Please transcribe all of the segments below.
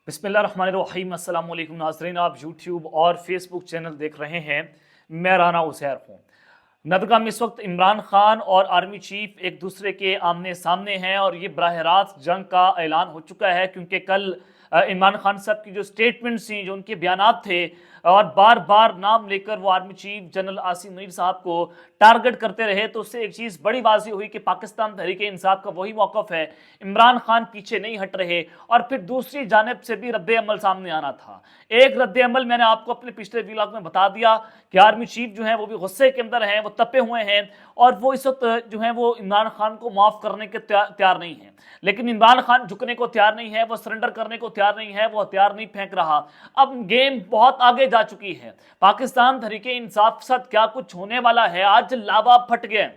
बिस्मिल्लाहिर्रहमानिर्रहीम। अस्सलाम वालेकुम नाज़रीन, आप यूट्यूब और फेसबुक चैनल देख रहे हैं। मैं राना उज़ैर हूँ। नदरगाम इस वक्त इमरान खान और आर्मी चीफ एक दूसरे के आमने सामने हैं और ये बराह रास्त जंग का ऐलान हो चुका है, क्योंकि कल इमरान खान साहब की जो स्टेटमेंट्स थी, जो उनके बयानात थे, और बार बार नाम लेकर वो army chief general Asim Munir साहब को टारगेट करते रहे, तो उससे एक चीज़ बड़ी वाज़ी हुई कि पाकिस्तान तहरीक इंसाफ का वही मौक़िफ़ है, इमरान खान पीछे नहीं हट रहे। और फिर दूसरी जानिब से भी रद्द अमल सामने आना था। एक रद्द अमल मैंने आपको अपने पिछले व्लॉग में बता दिया कि आर्मी चीफ जो है वो भी गुस्से के अंदर हैं, वो तपे हुए हैं और वो इस वक्त जो है वो इमरान खान को माफ़ करने के तैयार नहीं है। लेकिन इमरान खान झुकने को तैयार नहीं है, वो सरेंडर करने को तैयार नहीं है, वो हथियार नहीं फेंक रहा। अब गेम बहुत आगे जा चुकी है। पाकिस्तान तहरीक इंसाफ के साथ क्या कुछ होने वाला है, आज लावा फट गए।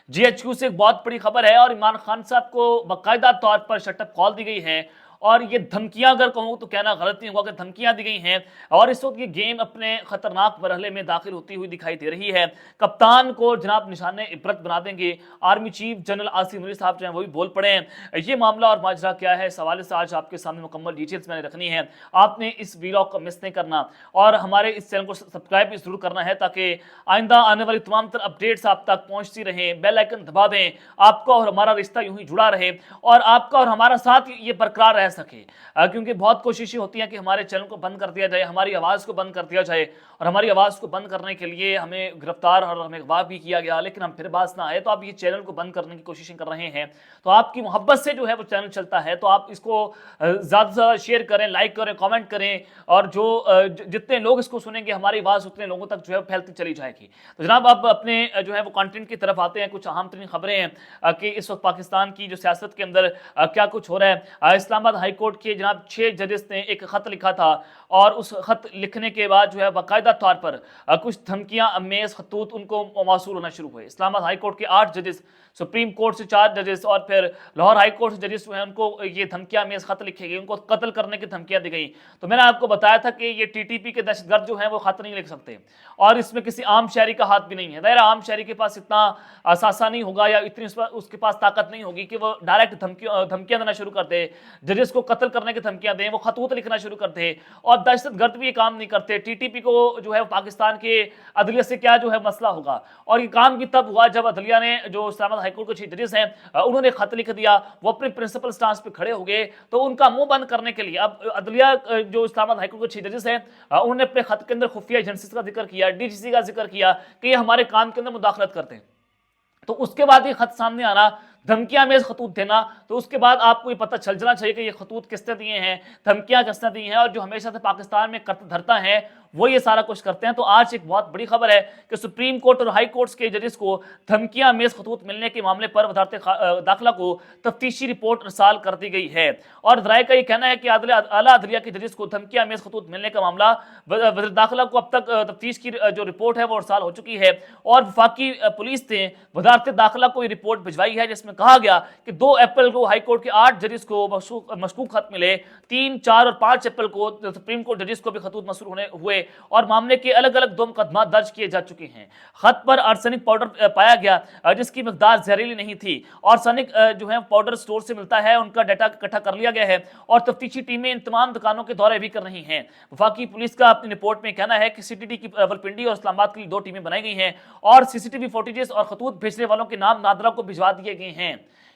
जीएचक्यू से एक बहुत बड़ी खबर है और इमरान खान साहब को बाकायदा तौर पर शटअप कॉल दी गई है और ये धमकियां, अगर कहूँ तो कहना गलत नहीं होगा कि धमकियां दी गई हैं। और इस वक्त ये गेम अपने खतरनाक मरहले में दाखिल होती हुई दिखाई दे रही है। कप्तान को जनाब निशाने इबरत बना देंगे। Army chief general Asim Munir साहब जो हैं वो भी बोल पड़े हैं। ये मामला और माजरा क्या है, इस हवाले से आज आपके सामने मुकम्मल डिटेल्स मैंने रखनी है। आपने इस वीडियो को मिस नहीं करना और हमारे इस चैनल को सब्सक्राइब भी जरूर करना है, ताकि आइंदा आने वाली तमाम तर अपडेट्स आप तक पहुँचती रहें। बेल आइकन दबा दें, आपका और हमारा रिश्ता यूं ही जुड़ा रहे और आपका और हमारा साथ ये बरकरार रह सके। क्योंकि बहुत कोशिशें होती हैं कि हमारे चैनल को बंद कर दिया जाए, हमारी आवाज़ को बंद कर दिया जाए, और हमारी आवाज़ को बंद करने के लिए हमें गिरफ्तार और हमें अगवा भी किया गया, लेकिन हम फिर बात ना आए। तो आप ये चैनल को बंद करने की कोशिशें कर रहे हैं, तो आपकी मोहब्बत से जो है वो चैनल चलता है, तो आप इसको ज़्यादा से ज़्यादा शेयर करें, लाइक करें, कमेंट करें, और जो जितने लोग इसको सुनेंगे हमारी आवाज़ उतने लोगों तक जो है फैलती चली जाएगी। तो जनाब अब अपने जो है वो कंटेंट की तरफ आते हैं। कुछ अहम तरीन खबरें हैं कि इस वक्त पाकिस्तान की जो सियासत के अंदर क्या कुछ हो रहा है। इस्लामाबाद हाई कोर्ट के जनाब 6 जजेस ने एक ख़त लिखा था और उस ख़त लिखने के बाद जो है बाकायदा तौर पर कुछ धमकियां अमेज़ खतूत उनको मौसूल होना शुरू हुए। इस्लामाबाद हाई कोर्ट के 8 जजेस, सुप्रीम कोर्ट से 4 जजेस और फिर लाहौर हाई कोर्ट से जजेस जो है उनको ये धमकियां अमेज़ ख़त लिखे गए, उनको कत्ल करने की धमकियां दी गई। तो मैंने आपको बताया था कि ये टीटीपी के दहशतगर्द जो हैं वो ख़त नहीं लिख सकते और इसमें किसी आम शहरी का हाथ भी नहीं है। दायरा आम शहरी के पास इतना असासा नहीं होगा या इतनी उसके पास ताकत नहीं होगी कि वो डायरेक्ट धमकियां देना शुरू कर दे, जजेस को कत्ल करने की धमकियां दें, वो खतूत लिखना शुरू कर दे। और दहशतगर्द भी ये काम नहीं करते। टीटीपी को जो है पाकिस्तान के अदलिया से क्या जो है मसला होगा, और ये काम भी तब हुआ जब अदलिया ने, जो इस्लामाबाद हाईकोर्ट के चीफ जजेस हैं, उन्होंने खत लिख दिया, वो अपने प्रिंसिपल स्टांस पे खड़े हो गए। तो उनका मुंह बंद करने के लिए अब अदलिया, जो इस्लामाबाद हाईकोर्ट के चीफ जजेस हैं, उन्होंने अपने खत के अंदर खुफिया एजेंसीज का जिक्र किया, डीजीसी का जिक्र किया कि ये हमारे काम के अंदर मुदाखलत करते हैं। तो उसके बाद ये खत सामने आना, धमकियां में खतूत देना, तो उसके बाद आपको ये पता चल जाना चाहिए कि ये खतूत किसने दिए हैं, धमकियां किसने दी हैं, और जो हमेशा से पाकिस्तान में धरता है वो ये सारा कुछ करते हैं। तो आज एक बहुत बड़ी खबर है कि सुप्रीम कोर्ट और हाई कोर्ट्स के जजेस को धमकियां में खतूत मिलने के मामले पर वजारत दाखिला को तफ्तीशी रिपोर्ट रसाल कर दी गई है। और राय का ये कहना है कि आला अदलिया के जजेस को धमकियां में खतूत मिलने का मामला वजारत दाखिला को अब तक तफ्तीश की जो रिपोर्ट है वो रसाल हो चुकी है। और वफाकी पुलिस ने वजारत दाखिला को ये रिपोर्ट भिजवाई है, जिसमें कहा गया कि 2 अप्रैल को हाई कोर्ट के 8 जजेस को मशकूक खत मिले, 3, 4 और 5 अप्रैल को सुप्रीम कोर्ट जजेस को भी खतूत मसूल होने हुए और मामले के अलग अलग 2 मुकदमा दर्ज किए जा चुके हैं। खत पर आर्सेनिक पाउडर पाया गया, जिसकी मिकदार जहरीली नहीं थी। आर्सेनिक जो है पाउडर स्टोर से मिलता है, उनका डाटा इकट्ठा कर लिया गया है और तफ्तीशी टीमें इन तमाम दुकानों के दौरे भी कर रही हैं। वफाकी पुलिस का अपनी रिपोर्ट में कहना है कि सीटीडी की रावलपिंडी और इस्लामाबाद के लिए 2 टीमें बनाई गई हैं और सीसीटीवी फुटेजेस और खतूत भेजने वालों के नाम नादरा को भिजवा दिए गए हैं।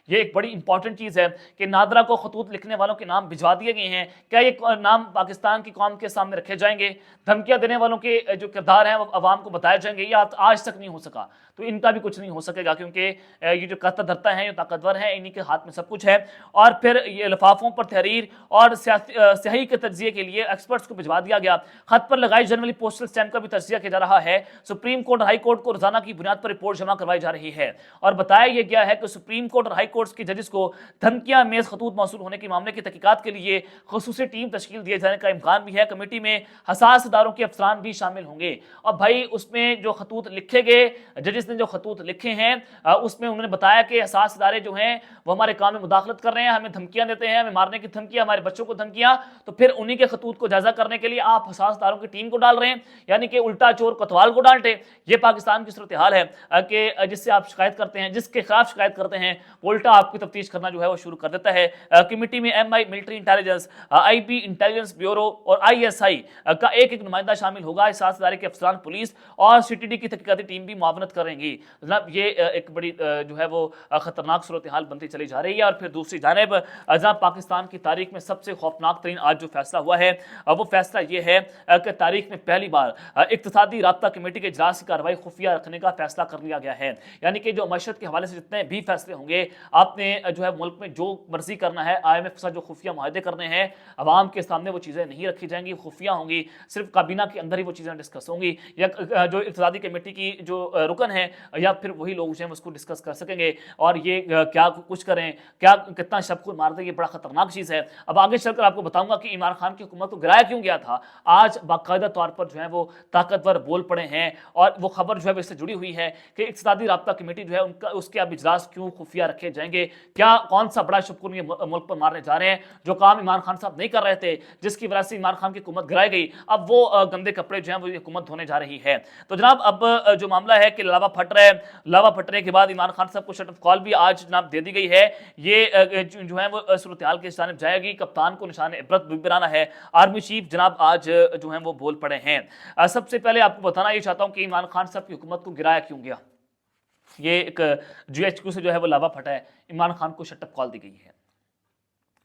ये एक बड़ी इंपॉर्टेंट चीज़ है कि नादरा को खतूत लिखने वालों के नाम भिजवा दिए गए हैं। क्या ये नाम पाकिस्तान की कौम के सामने रखे जाएंगे? धमकियां देने वालों के जो किरदार हैं वो अवाम को बताए जाएंगे? या आज तक नहीं हो सका, तो इनका भी कुछ नहीं हो सकेगा, क्योंकि ये जो कत्ता धरता है, ये ताकतवर है, इन्हीं के हाथ में सब कुछ है। और फिर ये लिफाफों पर तहरीर और स्याही के तज्जिए के लिए एक्सपर्ट्स को भिजवा दिया गया। खत पर लगाई जाने वाली पोस्टल स्टैम्प का भी तज्जिया किया जा रहा है। सुप्रीम कोर्ट और हाई कोर्ट को रोजाना की बुनियाद पर रिपोर्ट जमा करवाई जा रही है और बताया यह गया है कि सुप्रीम कोर्ट और हाई कोर्ट के जजेस को धमकियां मेज खतूत मौसूल होने के मामले की तहकीकात के लिए खसूसी टीम तश्कील दिए जाने का इम्कान भी है। कमेटी में हसास इदारों के अफसरान भी शामिल होंगे। और भाई उसमें जो खतूत लिखे गए, जजेस ने जो खतूत लिखे हैं, उसमें उन्होंने बताया कि हसास इदारे जो हैं वो हमारे काम में मुदाखलत कर रहे हैं, हमें धमकियां देते हैं, हमें मारने की धमकियां, हमारे बच्चों को धमकियां। तो फिर उन्हीं के खतूत को जायजा करने के लिए आप हसास इदारों की टीम को डाल रहे हैं, यानी कि उल्टा चोर कोतवाल को डांटे। ये पाकिस्तान की सूरत हाल है कि जिससे आप शिकायत करते हैं, जिसके खिलाफ शिकायत करते हैं वो उल्टा उल्टा आपकी तफ्तीश करना जो है वो शुरू कर देता है। कमेटी में MI military intelligence, IB intelligence bureau और ISI का एक एक नुमाइंदा शामिल होगा। इस इदारे के अफसरान पुलिस और CTD की तहकीकाती टीम भी मुआवनत करेंगी। जनाब ये एक बड़ी जो है वो खतरनाक सूरत हाल बनती चली जा रही है। और फिर दूसरी जानिब जनाब पाकिस्तान की तारीख में सबसे खौफनाक तरीन आज जो फैसला हुआ है वो फैसला ये है कि तारीख में पहली बार इक्तिसादी राब्ता कमेटी के इजलास की कार्रवाई खुफिया रखने का फैसला कर लिया गया है। यानी कि जो मशहद के हवाले से जितने भी फैसले होंगे, आपने जो है मुल्क में जो मर्जी करना है, IMF के साथ जो खुफिया मुआहदे करने हैं, अवाम के सामने वो चीज़ें नहीं रखी जाएंगी, खुफिया होंगी, सिर्फ काबीना के अंदर ही वो चीज़ें डिस्कस होंगी, या जो इक्तिसादी कमेटी की जो रुकन है या फिर वही लोग जो हैं उसको डिस्कस कर सकेंगे। और ये क्या कुछ करें, क्या कितना शब को मार दें, ये बड़ा खतरनाक चीज़ है। अब आगे चलकर आपको बताऊंगा कि इमरान खान की हुकूमत को गिराया क्यों गया था। आज बाकायदा तौर पर जो है वो ताकतवर बोल पड़े हैं और वो खबर जो है इससे जुड़ी हुई है कि इक्तिसादी राब्ता कमेटी जो है उनका उसके अब इजलास क्यों खुफिया रखे जाएंगे, क्या कौन सा बड़ा शुक्र ये मुल्क पर मारने जा रहे हैं। जो काम इमरान खान साहब नहीं कर रहे थे, जिसकी वजह से इमरान खान की हुकूमत गिराई गई, अब वो गंदे कपड़े जो हैं वो हुकूमत धोने जा रही है। तो जनाब अब जो मामला है कि लावा फट रहा है, लावा फटने के बाद इमरान खान साहब को शट ऑफ कॉल भी आज जनाब दे दी गई है। ये जो है वो सूरत हाल की जानिब जाएगी। कप्तान को निशान इबरत भी बनाना है। आर्मी चीफ जनाब आज जो है वो बोल पड़े हैं। सबसे पहले आपको बताना ये चाहता हूं कि इमरान खान साहब की हुकूमत को गिराया क्यों गया। ये एक GHQ से जो है वो लावा फटा है, इमरान खान को शट ऑफ कॉल दी गई है।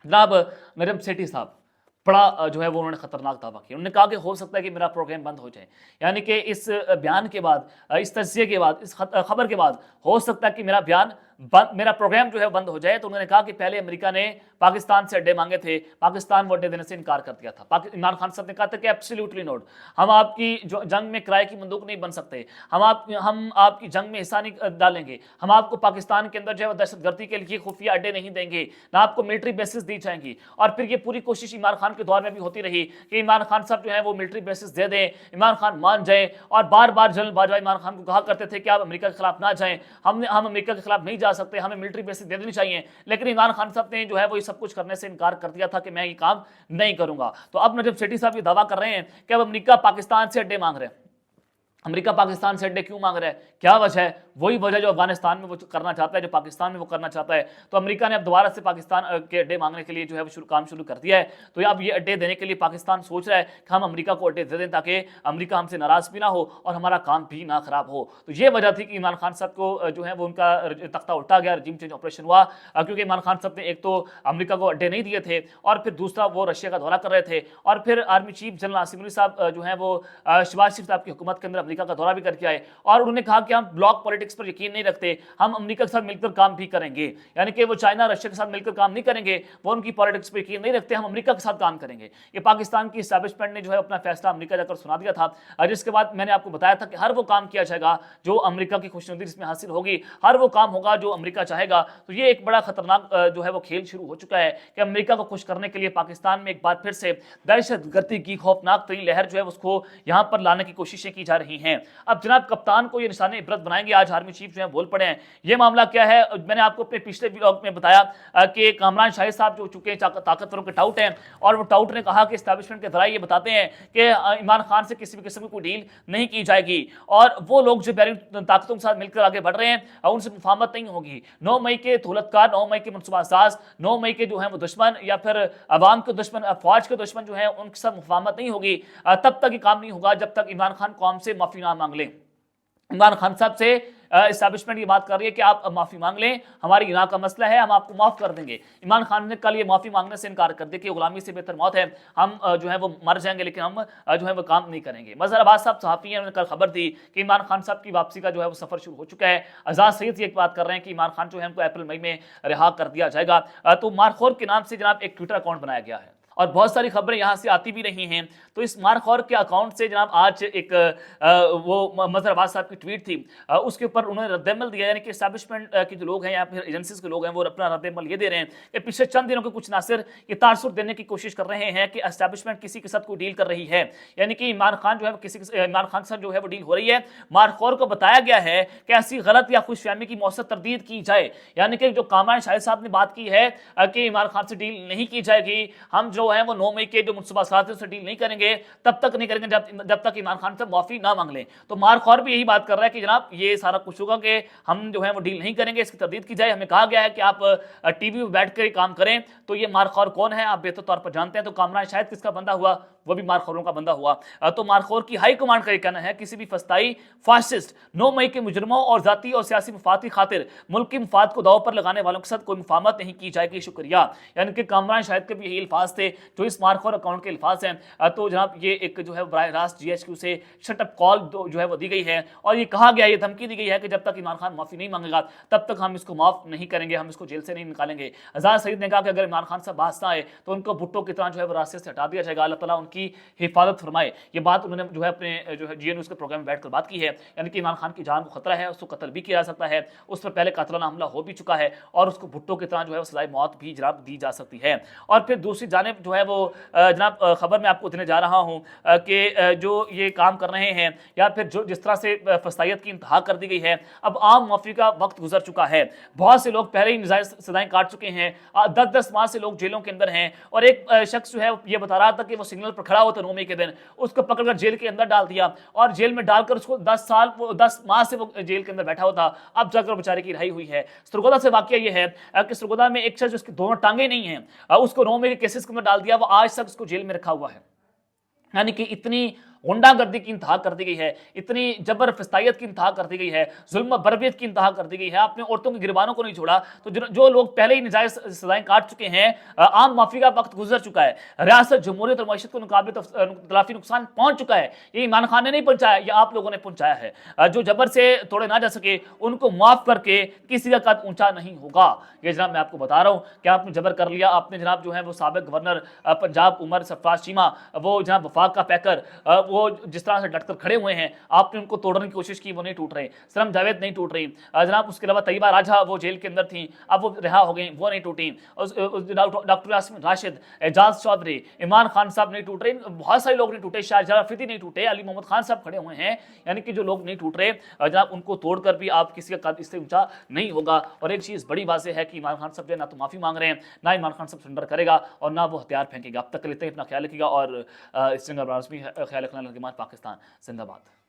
जनाब नजम सेठी साहब बड़ा जो है वो उन्होंने खतरनाक दावा किया। उन्होंने कहा कि हो सकता है कि मेरा प्रोग्राम बंद हो जाए, यानी कि इस बयान के बाद, इस तज्जिये के बाद, इस खबर के बाद हो सकता है कि मेरा प्रोग्राम जो है बंद हो जाए। तो उन्होंने कहा कि पहले अमेरिका ने पाकिस्तान से अड्डे मांगे थे, पाकिस्तान वो अड्डे देने से इनकार कर दिया था। इमरान खान साहब ने कहा था कि एब्सोल्युटली नॉट, हम आपकी जंग में किराए की बंदूक नहीं बन सकते, हम आपकी जंग में हिस्सा नहीं डालेंगे, हम आपको पाकिस्तान के अंदर जो है दहशतगर्दी के लिए खुफिया अड्डे नहीं देंगे, ना आपको मिलिट्री बेसिस दी जाएंगी। और फिर ये पूरी कोशिश इमरान खान के दौर में भी होती रही कि इमरान खान साहब जो है वो मिलिट्री बेसिस दे दें, इमरान खान मान जाए। और बार बार जनरल बाजवा इमरान खान को कहा करते थे कि आप अमेरिका के खिलाफ ना जाएं, हम अमेरिका के खिलाफ नहीं जा सकते, हमें मिलिट्री बेसिस दे देनी चाहिए। लेकिन इमरान खान साहब ने जो है वो सब कुछ करने से इनकार कर दिया था कि मैं ये काम नहीं करूंगा। तो अब नजम सेठी साहब ये दावा कर रहे हैं कि अब अमेरिका पाकिस्तान से अड्डे मांग रहे हैं। अमेरिका पाकिस्तान से अड्डे क्यों मांग रहा है, क्या वजह है? वही वजह जो अफगानिस्तान में वो करना चाहता है, जो पाकिस्तान में वो करना चाहता है। तो अमेरिका ने अब दोबारा से पाकिस्तान के अड्डे मांगने के लिए जो है वो काम शुरू कर दिया है। तो अब ये अड्डे देने के लिए पाकिस्तान सोच रहा है कि हम अमेरिका को अड्डे दे दें ताकि अमेरिका हमसे नाराज भी ना हो और हमारा काम भी ना खराब हो। तो ये वजह थी कि इमरान खान साहब को जो है वो उनका तख्ता उल्टा गया, रजीम चेंज ऑपरेशन हुआ, क्योंकि इमरान खान साहब ने एक तो अमेरिका को अड्डे नहीं दिए थे और फिर दूसरा वो रशिया का दौरा कर रहे थे। और फिर army chief general Asim Munir साहब जो है वो शहबाज शरीफ साहब की हुकूमत के अंदर अमेरिका का दौरा भी करके आए और उन्होंने कहा कि हम ब्लॉक पॉलिटिक्स पर यकीन नहीं रखते, हम अमेरिका के साथ मिलकर काम भी करेंगे। यानी कि वो चाइना रशिया के साथ मिलकर काम नहीं करेंगे, वो उनकी पॉलिटिक्स पर यकीन नहीं रखते, हम अमेरिका के साथ काम करेंगे। ये पाकिस्तान की एस्टैब्लिशमेंट ने जो है अपना फैसला अमेरिका जाकर सुना दिया था, जिसके बाद मैंने आपको बताया था कि हर वो काम किया जाएगा जो अमेरिका की खुशनुदी इसमें हासिल होगी, हर वो काम होगा जो अमेरिका चाहेगा। तो ये एक बड़ा खतरनाक जो है वो खेल शुरू हो चुका है कि अमेरिका को खुश करने के लिए पाकिस्तान में एक बार फिर से दहशतगर्दी की खौफनाक तरीन लहर जो है उसको यहाँ पर लाने की कोशिशें की जा रही हैं। अब जनाब कप्तान को ये निशाने इबरत बनाएंगे, आज आर्मी चीफ जो है बोल पड़े हैं। ये मामला क्या है, मैंने आपको अपने पिछले व्लॉग में बताया कि कामरान शाहिद साहब जो चुके हैं ताकतवरों के टाउट हैं, और वो टाउट ने कहा कि एस्टैब्लिशमेंट के जराए ये बताते हैं कि इमरान खान से किसी भी किस्म की कोई डील नहीं की जाएगी और वो लोग जो बैरून ताकतों के साथ मिलकर आगे बढ़ रहे हैं उनसे मुफाहमत नहीं होगी। 9 मई के दौलतकार, 9 मई के मनसूबासाज, 9 मई के जो है वो दुश्मन या फिर अवाम के दुश्मन, फौज के दुश्मन जो है उनके साथ मुफाहमत नहीं होगी। तब तक ये काम नहीं होगा जब तक इमरान खान कौम से माफी ना मांग ले। इमरान खान साहब से एस्टैब्लिशमेंट ये बात कर रही है कि आप माफ़ी मांग लें, हमारी इनाक का मसला है, हम आपको माफ़ कर देंगे। इमरान खान ने कल ये माफ़ी मांगने से इनकार कर दिया कि गुलामी से बेहतर मौत है, हम जो है वो मर जाएंगे लेकिन हम जो है वो काम नहीं करेंगे। मज़हर अब्बास साहब सहाफ़ी हैं, उन्होंने कल खबर दी कि इमरान खान साहब की वापसी का जो है वो सफ़र शुरू हो चुका है। आज़ाद सईद ये बात कर रहे हैं कि इमरान खान जो है उनको अप्रैल मई में रिहा कर दिया जाएगा। तो मारखोर के नाम से जनाब एक ट्विटर अकाउंट बनाया गया है और बहुत सारी खबरें यहाँ से आती भी रही हैं। तो इस मारखौर के अकाउंट से जनाब आज एक वो मज़हर अब्बास साहब की ट्वीट थी, उसके ऊपर उन्होंने रद्दमल दिया, यानी कि एस्टैब्लिशमेंट के जो लोग हैं या फिर एजेंसीज के लोग हैं वो अपना रद्दमल ये दे रहे हैं कि पिछले चंद दिनों के कुछ नासिर ये तासुर देने की कोशिश कर रहे हैं कि एस्टैब्लिशमेंट किसी के साथ कोई डील कर रही है, यानी कि इमरान खान जो है इमरान खान के साथ जो है वो डील हो रही है। मारखौर को बताया गया है कि ऐसी गलत या खुशफहमी की मौसर तरदीद की जाए, यानी कि जो कामरान शाहिद साहब ने बात की है कि इमरान खान से डील नहीं की जाएगी, हम जो जो है वो 9 मई के जो मुनसबा साथ से डील नहीं करेंगे, तब तक नहीं करेंगे जब तक इमरान खान से माफी ना मांग लें। तो मार्क भी यही बात कर रहा है कि जनाब ये सारा कुछ होगा कि हम जो है वो डील नहीं करेंगे, इसकी तरदीद की जाए। हमें कहा गया है कि आप टीवी में बैठ कर काम करें। तो ये मार्क कौन है आप बेहतर तौर पर जानते हैं। तो कामरान शायद किसका बंदा हुआ, वो भी मारखोरों का बंदा हुआ। तो मारखोर की हाई कमांड का ये कहना है किसी भी फस्ताई फासिस्ट 9 मई के मुजरमों और जाती और सियासी मफाद की खातिर मुल्क की मफाद को दाव पर लगाने वालों के साथ कोई मुफाहमत नहीं की जाएगी, शुक्रिया। यानी कि कामरान शाहिद के भी यही अल्फाज थे जो इस मारखोर अकाउंट के अल्फाज हैं। तो जनाब ये एक जो है बराह रास्त GHQ से शटअप कॉल जो है वो दी गई है और ये कहा गया, ये धमकी दी गई है कि जब तक इमरान खान माफी नहीं मांगेगा तब तक हम इसको माफ नहीं करेंगे, हम इसको जेल से नहीं निकालेंगे। आजाद सईद ने कहा कि अगर इमरान खान से बात ना आए तो उनको भुट्टो की तरह जो है वो रास्ते से हटा दिया जाएगा, अल्लाह ताला उनकी हिफाजत फरमाए। ये बात उन्होंने जो है अपने जो है GN न्यूज़ के प्रोग्राम में बैठकर बात की है। यानी कि इमरान खान की जान को खतरा है, उसको कत्ल भी किया जा सकता है, उस पर पहले कातलाना हमला हो भी चुका है और उसको भुट्टो की तरह जो है वो सजाए मौत भी जनाब दी जा सकती है। और फिर दूसरी जानिब जो है वो जनाब खबर मैं आपको देने जा रहा हूँ कि जो ये काम कर रहे हैं या फिर जो जिस तरह से फसाइयत की इंतहा कर दी गई है, अब आम माफी का वक्त गुजर चुका है। बहुत से लोग पहले ही निजायज सजाएं काट चुके हैं, 10-10 माह से लोग जेलों के अंदर हैं। और एक शख्स जो है ये बता रहा था कि वो सिग्नल पर खड़ा होता 9 मई के दिन, उसको पकड़कर जेल के अंदर डाल दिया और जेल में डालकर उसको 10 माह से वो जेल के अंदर बैठा हुआ था, अब जाकर बेचारे की रिहाई हुई है। सरगोदा से वाकया ये है कि सरगोदा में एक शख्स जिसकी दोनों टांगे नहीं हैं, उसको 9 मई के केसेस के अंदर डाल दिया, वो आज तक उसको जेल में रखा हुआ है। यानी कि इतनी गुंडागर्दी की इंतहा कर दी गई है, इतनी जबर फस्तायत की इंतहा कर दी गई है, जुल्म बरबियत की इंतहा कर दी गई है। आपने औरतों की गिरबानों को नहीं छोड़ा। तो जो लोग पहले ही निजायज सजाएं काट चुके हैं, आम माफी का वक्त गुजर चुका है, रियासत जमहूरियत और मईशत को तलाफी नुकसान पहुंच चुका है। ये इमरान खान ने नहीं पहुंचाया, ये आप लोगों ने पहुंचाया है। जो जबर से तोड़े ना जा सके उनको माफ करके किसी का कद ऊंचा नहीं होगा। ये जनाब मैं आपको बता रहा हूँ कि आपने जबर कर लिया, आपने जनाब जो है वो साबिक गवर्नर पंजाब उमर सरफराज चीमा, वो जनाब वफाक का पैकर, वो जिस तरह से डटकर खड़े हुए हैं, आपने उनको तोड़ने की कोशिश की, वो नहीं टूट रहे। सरम जावेद नहीं टूट रही जनाब, उसके अलावा तैयबा राजा वो जेल के अंदर थी, अब वो रिहा हो गई, वो नहीं टूटी। डॉक्टर यास्मीन राशिद, एजाज चौधरी, इमरान खान साहब नहीं टूट रहे, बहुत सारे लोग नहीं टूटे, शाहजहां अफरीदी नहीं टूटे, अली मोहम्मद खान साहब खड़े हुए हैं। यानी कि जो लोग नहीं टूट रहे जनाब, उनको तोड़कर भी आप किसी का कद इससे ऊंचा नहीं होगा। और एक चीज़ बड़ी वाज़ेह है कि इमरान खान साहब जो है ना तो माफ़ी मांग रहे हैं, ना इमरान खान साहब सरेंडर करेगा और ना वो हथियार फेंकेगा। अब तक लेते हैं, अपना ख्याल रखिएगा और इस जंग ख्याल रखना। पाकिस्तान जिंदाबाद।